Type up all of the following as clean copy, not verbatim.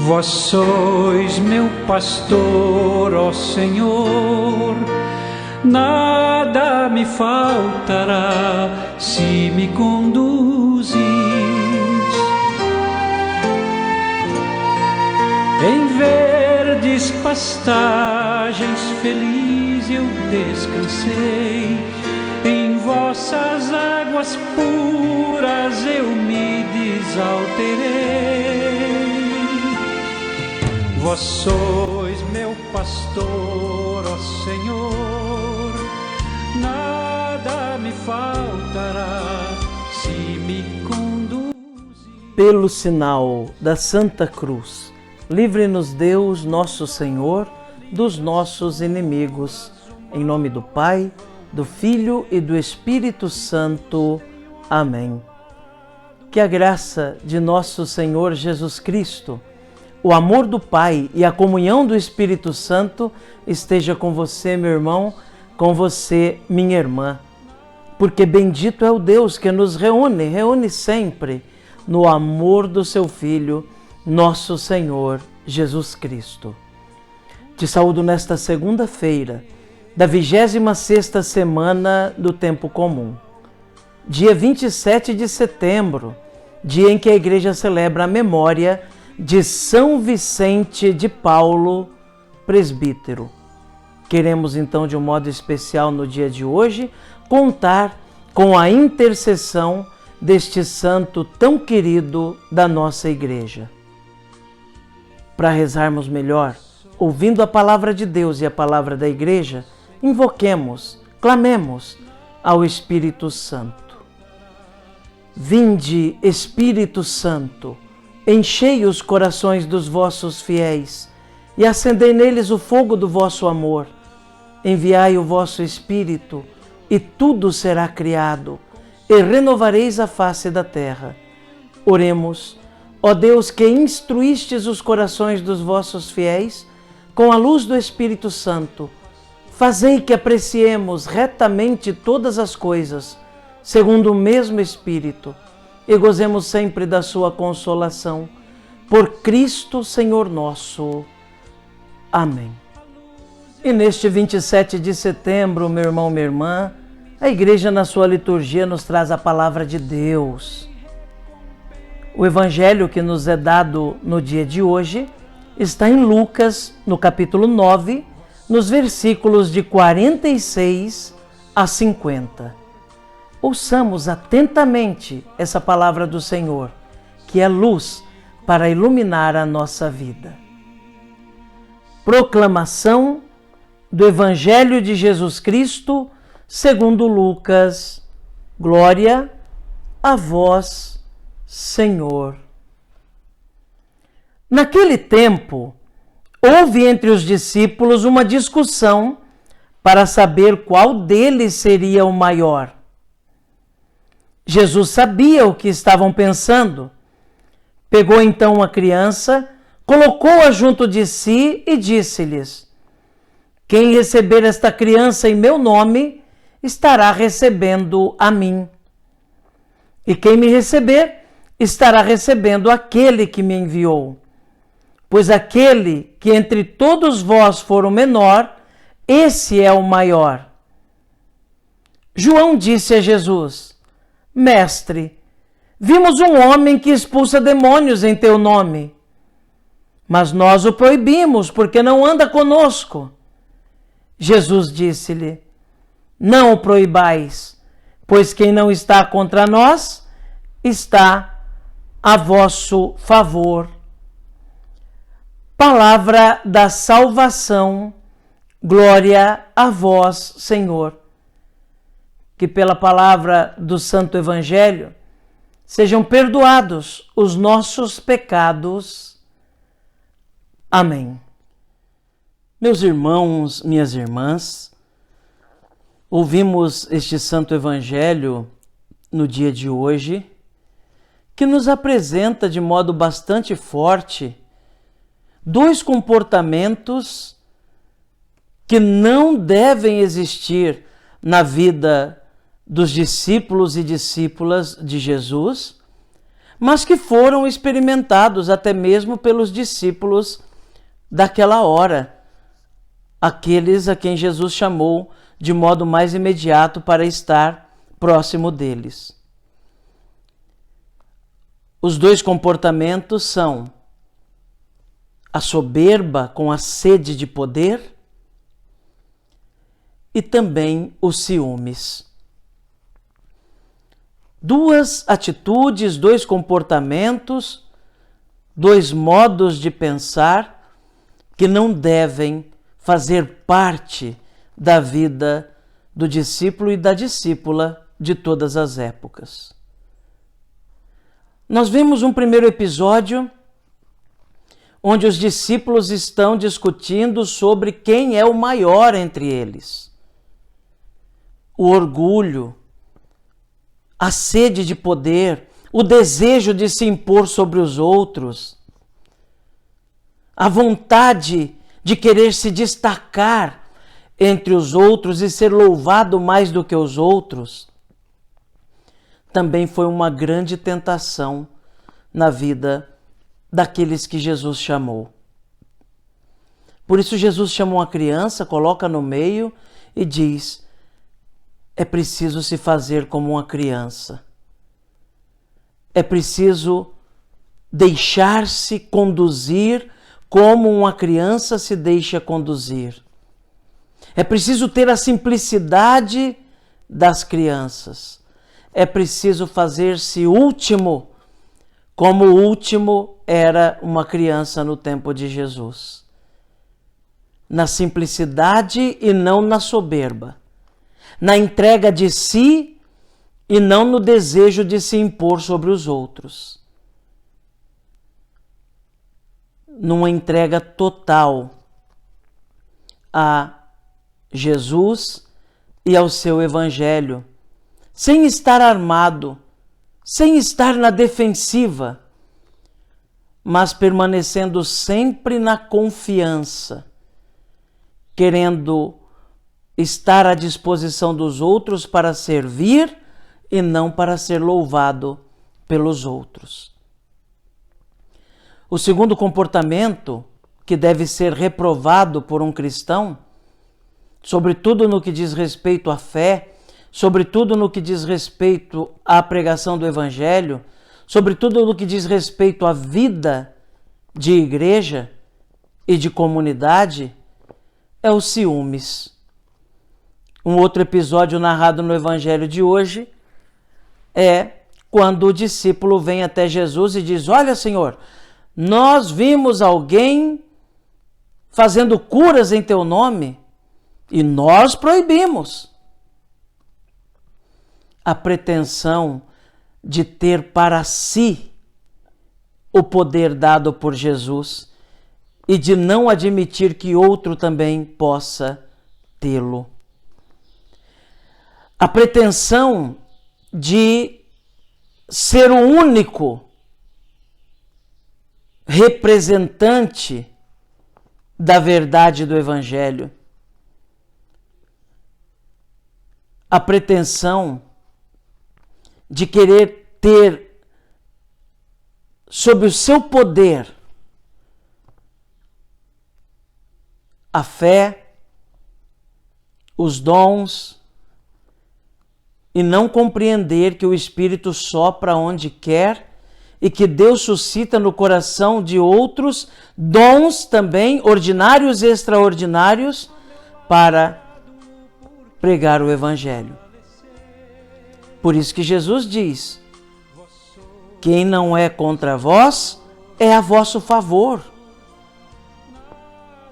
Vós sois meu pastor, ó Senhor, nada me faltará se me conduzis. Em verdes pastagens feliz eu descansei, em vossas águas puras eu me desalterei. Vós sois meu pastor, ó Senhor, nada me faltará se me conduzir. Pelo sinal da Santa Cruz, livre-nos Deus, nosso Senhor, dos nossos inimigos. Em nome do Pai, do Filho e do Espírito Santo. Amém. Que a graça de nosso Senhor Jesus Cristo, o amor do Pai e a comunhão do Espírito Santo esteja com você, meu irmão, com você, minha irmã. Porque bendito é o Deus que nos reúne sempre no amor do seu Filho, nosso Senhor Jesus Cristo. Te saúdo nesta segunda-feira da 26ª semana do Tempo Comum. Dia 27 de setembro, dia em que a Igreja celebra a memória de São Vicente de Paulo, presbítero. Queremos então, de um modo especial no dia de hoje, contar com a intercessão deste santo tão querido da nossa Igreja. Para rezarmos melhor, ouvindo a palavra de Deus e a palavra da Igreja, invoquemos, clamemos ao Espírito Santo. Vinde, Espírito Santo, enchei os corações dos vossos fiéis e acendei neles o fogo do vosso amor. Enviai o vosso Espírito e tudo será criado e renovareis a face da terra. Oremos, ó Deus, que instruístes os corações dos vossos fiéis com a luz do Espírito Santo. Fazei que apreciemos retamente todas as coisas, segundo o mesmo Espírito, e gozemos sempre da sua consolação. Por Cristo, Senhor nosso. Amém. E neste 27 de setembro, meu irmão, minha irmã, a Igreja na sua liturgia nos traz a palavra de Deus. O Evangelho que nos é dado no dia de hoje está em Lucas, no capítulo 9, nos versículos de 46 a 50. Ouçamos atentamente essa palavra do Senhor, que é luz para iluminar a nossa vida. Proclamação do Evangelho de Jesus Cristo, segundo Lucas. Glória a vós, Senhor. Naquele tempo, houve entre os discípulos uma discussão para saber qual deles seria o maior. Jesus sabia o que estavam pensando. Pegou então a criança, colocou-a junto de si e disse-lhes: quem receber esta criança em meu nome, estará recebendo a mim. E quem me receber, estará recebendo aquele que me enviou. Pois aquele que entre todos vós for o menor, esse é o maior. João disse a Jesus: Mestre, vimos um homem que expulsa demônios em teu nome, mas nós o proibimos porque não anda conosco. Jesus disse-lhe: não o proibais, pois quem não está contra nós está a vosso favor. Palavra da salvação, glória a vós, Senhor. Que pela palavra do Santo Evangelho sejam perdoados os nossos pecados. Amém. Meus irmãos, minhas irmãs, ouvimos este Santo Evangelho no dia de hoje, que nos apresenta de modo bastante forte dois comportamentos que não devem existir na vida dos discípulos e discípulas de Jesus, mas que foram experimentados até mesmo pelos discípulos daquela hora, aqueles a quem Jesus chamou de modo mais imediato para estar próximo deles. Os dois comportamentos são a soberba com a sede de poder e também os ciúmes. Duas atitudes, dois comportamentos, dois modos de pensar que não devem fazer parte da vida do discípulo e da discípula de todas as épocas. Nós vemos um primeiro episódio onde os discípulos estão discutindo sobre quem é o maior entre eles. O orgulho, a sede de poder, o desejo de se impor sobre os outros, a vontade de querer se destacar entre os outros e ser louvado mais do que os outros, também foi uma grande tentação na vida daqueles que Jesus chamou. Por isso Jesus chama uma criança, coloca no meio e diz: é preciso se fazer como uma criança. É preciso deixar-se conduzir como uma criança se deixa conduzir. É preciso ter a simplicidade das crianças. É preciso fazer-se último, como o último era uma criança no tempo de Jesus. Na simplicidade e não na soberba. Na entrega de si e não no desejo de se impor sobre os outros. Numa entrega total a Jesus e ao seu Evangelho, sem estar armado, sem estar na defensiva, mas permanecendo sempre na confiança, querendo estar à disposição dos outros para servir e não para ser louvado pelos outros. O segundo comportamento que deve ser reprovado por um cristão, sobretudo no que diz respeito à fé, sobretudo no que diz respeito à pregação do Evangelho, sobretudo no que diz respeito à vida de igreja e de comunidade, é os ciúmes. Um outro episódio narrado no Evangelho de hoje é quando o discípulo vem até Jesus e diz: olha, Senhor, nós vimos alguém fazendo curas em teu nome e nós proibimos. A pretensão de ter para si o poder dado por Jesus e de não admitir que outro também possa tê-lo. A pretensão de ser o único representante da verdade do Evangelho. A pretensão de querer ter sob o seu poder a fé, os dons, e não compreender que o Espírito sopra onde quer e que Deus suscita no coração de outros dons também, ordinários e extraordinários, para pregar o Evangelho. Por isso que Jesus diz: quem não é contra vós é a vosso favor.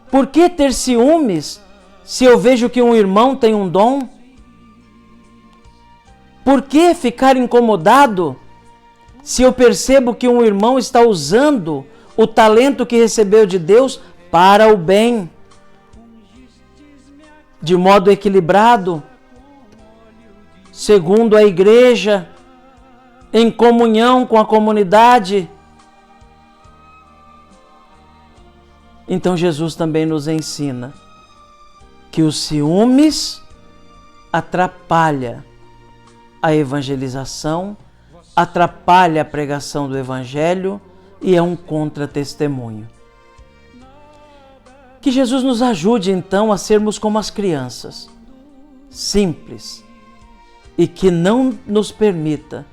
Por que ter ciúmes se eu vejo que um irmão tem um dom? Por que ficar incomodado se eu percebo que um irmão está usando o talento que recebeu de Deus para o bem, de modo equilibrado, segundo a igreja, em comunhão com a comunidade? Então Jesus também nos ensina que os ciúmes atrapalham a evangelização, atrapalha a pregação do Evangelho e é um contra-testemunho. Que Jesus nos ajude, então, a sermos como as crianças, simples, e que não nos permita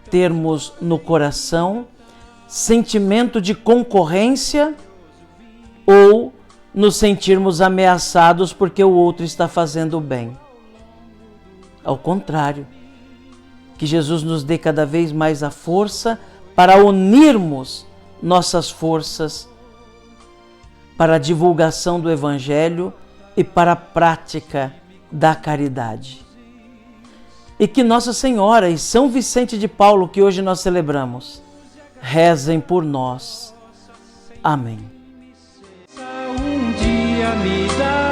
termos no coração sentimento de concorrência ou nos sentirmos ameaçados porque o outro está fazendo bem. Ao contrário, que Jesus nos dê cada vez mais a força para unirmos nossas forças para a divulgação do Evangelho e para a prática da caridade. E que Nossa Senhora e São Vicente de Paulo, que hoje nós celebramos, rezem por nós. Amém. Um dia me dá